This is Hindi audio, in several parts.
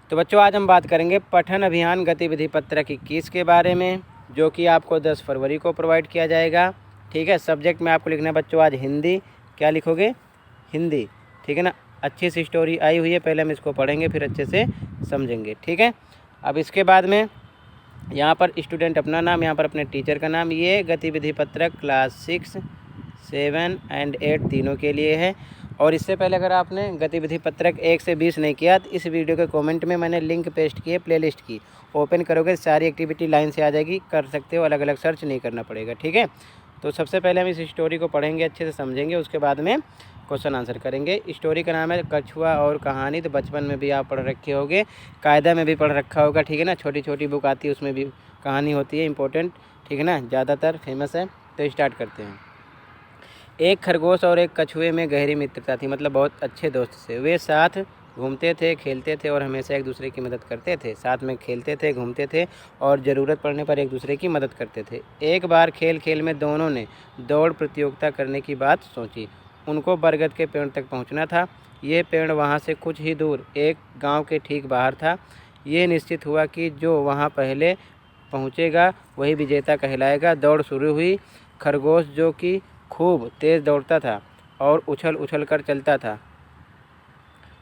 तो बच्चों आज हम बात करेंगे पठन अभियान गतिविधि पत्रक 21 के बारे में, जो कि आपको 10 फरवरी को प्रोवाइड किया जाएगा। ठीक है, सब्जेक्ट में आपको लिखना है बच्चों आज हिंदी। क्या लिखोगे? हिंदी। ठीक है ना। अच्छी सी स्टोरी आई हुई है, पहले हम इसको पढ़ेंगे फिर अच्छे से समझेंगे। ठीक है, अब इसके बाद में यहाँ पर स्टूडेंट अपना नाम, यहाँ पर अपने टीचर का नाम। ये गतिविधि पत्रक क्लास 6, 7 और 8 तीनों के लिए है। और इससे पहले अगर आपने गतिविधि पत्रक 1 से 20 नहीं किया तो इस वीडियो के कमेंट में मैंने लिंक पेस्ट की है प्लेलिस्ट की, ओपन करोगे सारी एक्टिविटी लाइन से आ जाएगी, कर सकते हो, अलग अलग सर्च नहीं करना पड़ेगा। ठीक है, तो सबसे पहले हम इस स्टोरी को पढ़ेंगे, अच्छे से समझेंगे, उसके बाद में क्वेश्चन आंसर करेंगे। स्टोरी का नाम है कछुआ और कहानी। तो बचपन में भी आप पढ़ रखे होगे, कायदा में भी पढ़ रखा होगा। ठीक है ना, छोटी छोटी बुक आती है उसमें भी कहानी होती है इंपॉर्टेंट। ठीक है ना, ज़्यादातर फेमस है। तो स्टार्ट करते हैं। एक खरगोश और एक कछुए में गहरी मित्रता थी, मतलब बहुत अच्छे दोस्त थे। वे साथ घूमते थे, खेलते थे और हमेशा एक दूसरे की मदद करते थे। साथ में खेलते थे, घूमते थे और ज़रूरत पड़ने पर एक दूसरे की मदद करते थे। एक बार खेल खेल में दोनों ने दौड़ प्रतियोगिता करने की बात सोची। उनको बरगद के पेड़ तक पहुंचना था। ये पेड़ वहां से कुछ ही दूर एक गांव के ठीक बाहर था। ये निश्चित हुआ कि जो वहां पहले पहुंचेगा वही विजेता कहलाएगा। दौड़ शुरू हुई। खरगोश, जो कि खूब तेज़ दौड़ता था और उछल उछल कर चलता था,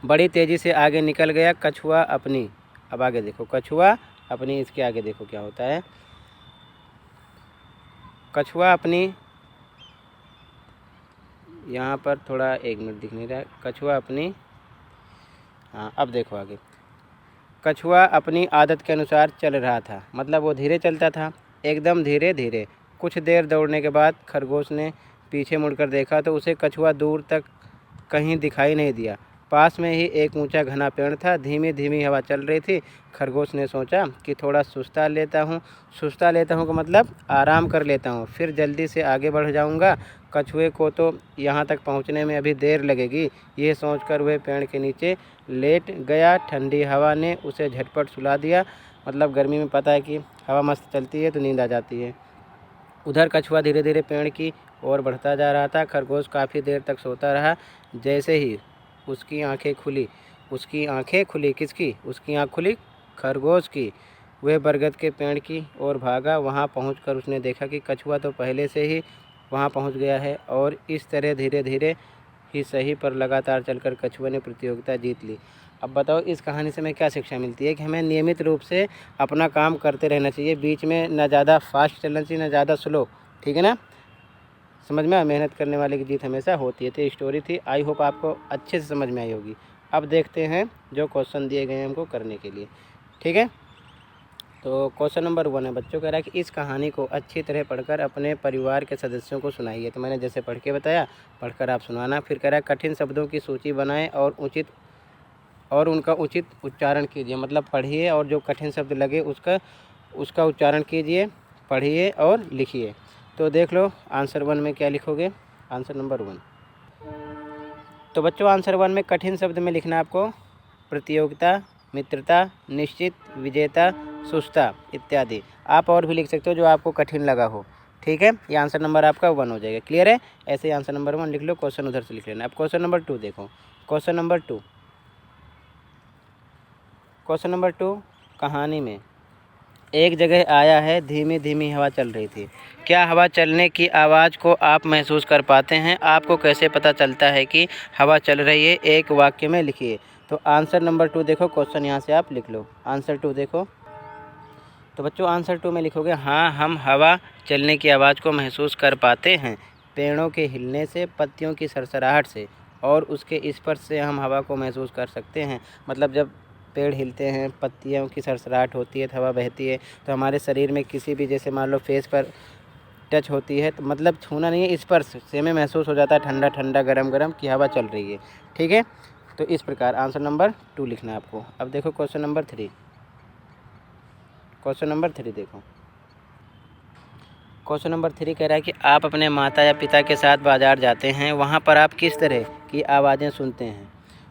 बड़ी तेज़ी से आगे निकल गया। कछुआ अपनी, अब आगे देखो, कछुआ अपनी, इसके आगे देखो क्या होता है। कछुआ अपनी, यहाँ पर थोड़ा 1 मिनट दिख नहीं रहा है। कछुआ अपनी, हाँ अब देखो आगे। कछुआ अपनी आदत के अनुसार चल रहा था, मतलब वो धीरे चलता था, एकदम धीरे धीरे। कुछ देर दौड़ने के बाद खरगोश ने पीछे मुड़कर देखा तो उसे कछुआ दूर तक कहीं दिखाई नहीं दिया। पास में ही एक ऊंचा घना पेड़ था। धीमी धीमी हवा चल रही थी। खरगोश ने सोचा कि थोड़ा सुस्ता लेता हूँ का मतलब आराम कर लेता हूँ, फिर जल्दी से आगे बढ़ जाऊँगा। कछुए को तो यहाँ तक पहुँचने में अभी देर लगेगी। ये सोचकर वह पेड़ के नीचे लेट गया। ठंडी हवा ने उसे झटपट सुला दिया, मतलब गर्मी में पता है कि हवा मस्त चलती है तो नींद आ जाती है। उधर कछुआ धीरे धीरे पेड़ की ओर बढ़ता जा रहा था। खरगोश काफ़ी देर तक सोता रहा। जैसे ही उसकी आंखें खुली, किसकी? उसकी आंख खुली खरगोश की। वह बरगद के पेड़ की ओर भागा। वहां पहुंचकर उसने देखा कि कछुआ तो पहले से ही वहां पहुंच गया है और इस तरह धीरे धीरे ही सही पर लगातार चलकर कछुए ने प्रतियोगिता जीत ली। अब बताओ इस कहानी से हमें क्या शिक्षा मिलती है कि हमें नियमित रूप से अपना काम करते रहना चाहिए, बीच में ना ज़्यादा फास्ट चलना चाहिए ना ज़्यादा स्लो। ठीक है ना, समझ में? मेहनत करने वाले की जीत हमेशा होती है। तो स्टोरी थी, आई होप आपको अच्छे से समझ में आई होगी। अब देखते हैं जो क्वेश्चन दिए गए हैं हमको करने के लिए। ठीक है, तो क्वेश्चन नंबर 1 है बच्चों, कह रहा है कि इस कहानी को अच्छी तरह पढ़कर अपने परिवार के सदस्यों को सुनाइए। तो मैंने जैसे पढ़ के बताया, पढ़कर आप सुनाना। फिर कह रहा है कठिन शब्दों की सूची बनाएं और उनका उचित उच्चारण कीजिए, मतलब पढ़िए और जो कठिन शब्द लगे उसका उच्चारण कीजिए, पढ़िए और लिखिए। तो देख लो आंसर 1 में क्या लिखोगे, आंसर नंबर 1। तो बच्चों आंसर 1 में कठिन शब्द में लिखना आपको प्रतियोगिता, मित्रता, निश्चित, विजेता, सुस्ता इत्यादि। आप और भी लिख सकते हो जो आपको कठिन लगा हो। ठीक है, ये आंसर नंबर आपका 1 हो जाएगा। क्लियर है? ऐसे ही आंसर नंबर 1 लिख लो, क्वेश्चन उधर से लिख लेना। अब क्वेश्चन नंबर 2 देखो। क्वेश्चन नंबर 2 कहानी में एक जगह आया है, धीमी धीमी हवा चल रही थी। क्या हवा चलने की आवाज़ को आप महसूस कर पाते हैं? आपको कैसे पता चलता है कि हवा चल रही है? एक वाक्य में लिखिए। तो आंसर नंबर 2 देखो, क्वेश्चन यहाँ से आप लिख लो। आंसर 2 देखो, तो बच्चों आंसर 2 में लिखोगे हाँ, हम हवा चलने की आवाज़ को महसूस कर पाते हैं। पेड़ों के हिलने से, पत्तियों की सरसराहट से और उसके स्पर्श से हम हवा को महसूस कर सकते हैं। मतलब जब पेड़ हिलते हैं, पत्तियों की सरसराहट होती है, हवा बहती है, तो हमारे शरीर में किसी भी, जैसे मान लो फेस पर टच होती है, तो मतलब छूना नहीं है, स्पर्श से हमें महसूस हो जाता है ठंडा ठंडा, गरम गरम की हवा चल रही है। ठीक है, तो इस प्रकार आंसर नंबर 2 लिखना है आपको। अब देखो क्वेश्चन नंबर 3। क्वेश्चन नंबर 3 देखो। क्वेश्चन नंबर 3 कह रहा है कि आप अपने माता या पिता के साथ बाज़ार जाते हैं, वहाँ पर आप किस तरह की आवाज़ें सुनते हैं?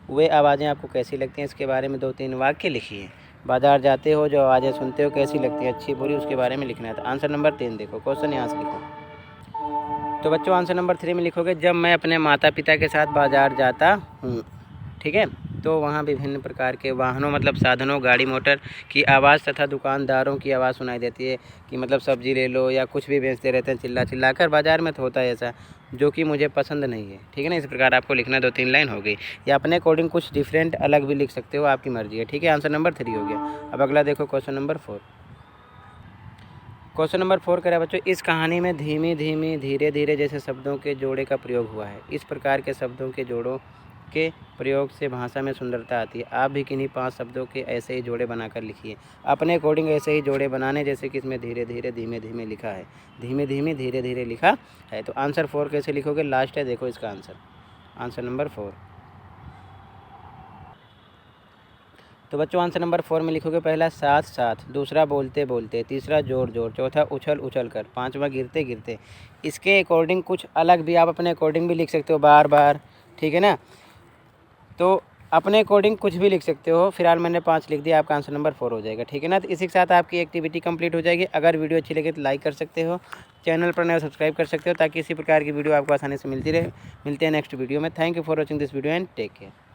वे आवाज़ें आपको कैसी लगती हैं? इसके बारे में 2-3 वाक्य लिखिए। बाज़ार जाते हो, जो आवाज़ें सुनते हो कैसी लगती हैं, अच्छी बुरी, उसके बारे में लिखना है। तो आंसर नंबर 3 देखो, क्वेश्चन यहाँ से लिखो। तो बच्चों आंसर नंबर 3 में लिखोगे जब मैं अपने माता पिता के साथ बाज़ार जाता हूँ। ठीक है, तो वहाँ विभिन्न प्रकार के वाहनों मतलब साधनों, गाड़ी मोटर की आवाज़ तथा दुकानदारों की आवाज़ सुनाई देती है कि मतलब सब्जी ले लो या कुछ भी बेचते रहते हैं चिल्ला चिल्ला कर। बाज़ार में तो होता है ऐसा, जो कि मुझे पसंद नहीं है। ठीक है ना, इस प्रकार आपको लिखना 2-3 लाइन हो गई, या अपने अकॉर्डिंग कुछ डिफरेंट अलग भी लिख सकते हो, आपकी मर्जी है। ठीक है, आंसर नंबर 3 हो गया। अब अगला देखो क्वेश्चन नंबर 4। क्वेश्चन नंबर 4 कह रहा है बच्चों, इस कहानी में धीमी धीमी, धीरे धीरे जैसे शब्दों के जोड़े का प्रयोग हुआ है। इस प्रकार के शब्दों के जोड़ों के प्रयोग से भाषा में सुंदरता आती है। आप भी किन्हीं 5 शब्दों के ऐसे ही जोड़े बनाकर लिखिए अपने अकॉर्डिंग। ऐसे ही जोड़े बनाने जैसे कि इसमें धीरे धीरे, धीमे धीमे लिखा है, धीमे धीमे, धीरे धीरे लिखा है। तो आंसर 4 कैसे लिखोगे, लास्ट है देखो इसका आंसर, आंसर नंबर 4। तो बच्चों आंसर नंबर 4 में लिखोगे पहला साथ साथ, दूसरा बोलते बोलते, तीसरा जोर जोर, चौथा उछल उछल कर, पांचवा गिरते गिरते। इसके अकॉर्डिंग कुछ अलग भी आप अपने अकॉर्डिंग भी लिख सकते हो, बार बार। ठीक है ना, तो अपने अकॉर्डिंग कुछ भी लिख सकते हो। फिलहाल मैंने 5 लिख दिया, आपका आंसर नंबर 4 हो जाएगा। ठीक है ना, तो इसी के साथ आपकी एक्टिविटी कंप्लीट हो जाएगी। अगर वीडियो अच्छी लगे तो लाइक कर सकते हो, चैनल पर नए सब्सक्राइब कर सकते हो, ताकि इसी प्रकार की वीडियो आपको आसानी से मिलती रहे। मिलते हैं नेक्स्ट वीडियो में। Thank you for watching this video and take care.